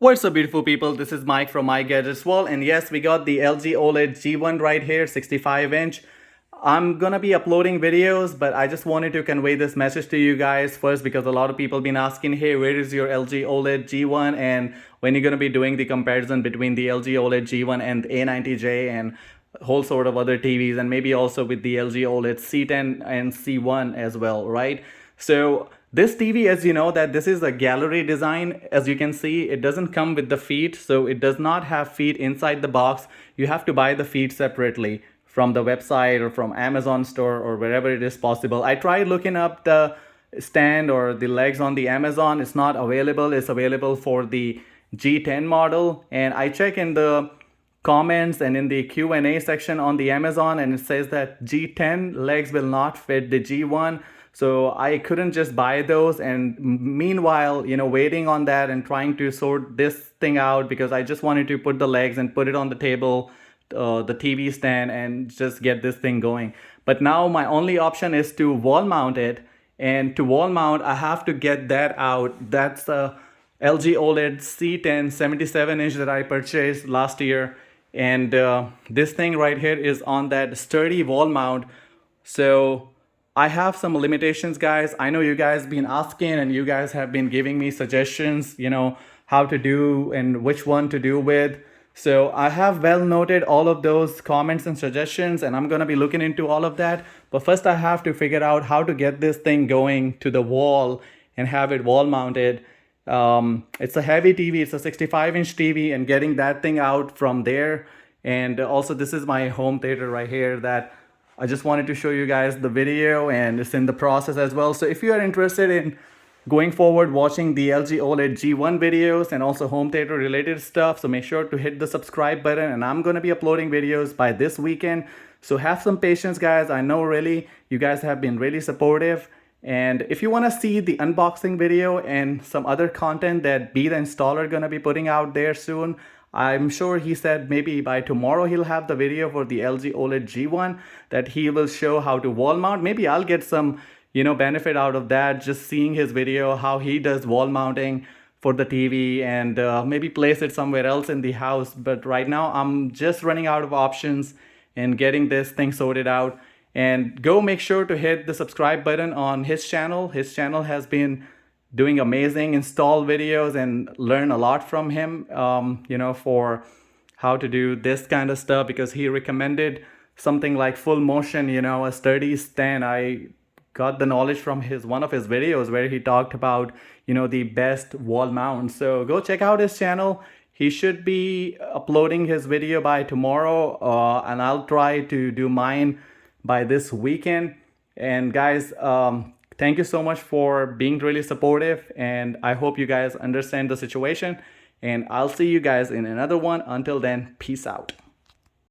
What's up, beautiful people? This is Mike from My Gadgets World, and yes, we got the LG OLED G1 right here, 65-inch. I'm gonna be uploading videos, but I just wanted to convey this message to you guys first because a lot of people been asking, hey, where is your LG OLED G1 and when you're gonna be doing the comparison between the LG OLED G1 and A90J and whole sort of other TVs, and maybe also with the LG OLED C10 and C1 as well, right? So this TV, as you know, that this is a gallery design. As you can see, it doesn't come with the feet, so it does not have feet inside the box. You have to buy the feet separately from the website or from Amazon store or wherever it is possible. I tried looking up the stand or the legs on the Amazon. It's not available. It's available for the G10 model, and I check in the comments and in the Q&A section on the Amazon, and it says that G10 legs will not fit the G1. So I couldn't just buy those, and meanwhile, waiting on that and trying to sort this thing out because I just wanted to put the legs and put it on the table, the TV stand, and just get this thing going. But now my only option is to wall mount it, and to wall mount I have to get that out. That's the LG OLED C10 77-inch that I purchased last year, and this thing right here is on that sturdy wall mount. So I have some limitations, guys. I know you guys been asking and you guys have been giving me suggestions, how to do and which one to do with. So I have well noted all of those comments and suggestions, and I'm going to be looking into all of that. But first I have to figure out how to get this thing going to the wall and have it wall mounted. It's a heavy TV, it's a 65-inch TV, and getting that thing out from there. And also, this is my home theater right here that I just wanted to show you guys the video, and it's in the process as well. So if you are interested in going forward watching the LG OLED G1 videos and also home theater related stuff, so make sure to hit the subscribe button, and I'm going to be uploading videos by this weekend. So have some patience, guys. I know really you guys have been really supportive. And if you want to see the unboxing video and some other content that Be the Installer gonna be putting out there soon, I'm sure he said maybe by tomorrow he'll have the video for the LG OLED G1 that he will show how to wall mount. Maybe I'll get some, benefit out of that, just seeing his video, how he does wall mounting for the TV, and maybe place it somewhere else in the house. But right now I'm just running out of options and getting this thing sorted out. And go make sure to hit the subscribe button on his channel. His channel has been doing amazing install videos, and learn a lot from him, for how to do this kind of stuff, because he recommended something like full motion, a sturdy stand. I got the knowledge from one of his videos where he talked about, the best wall mount. So go check out his channel. He should be uploading his video by tomorrow, and I'll try to do mine by this weekend. And guys, thank you so much for being really supportive, and I hope you guys understand the situation, and I'll see you guys in another one. Until then, peace out.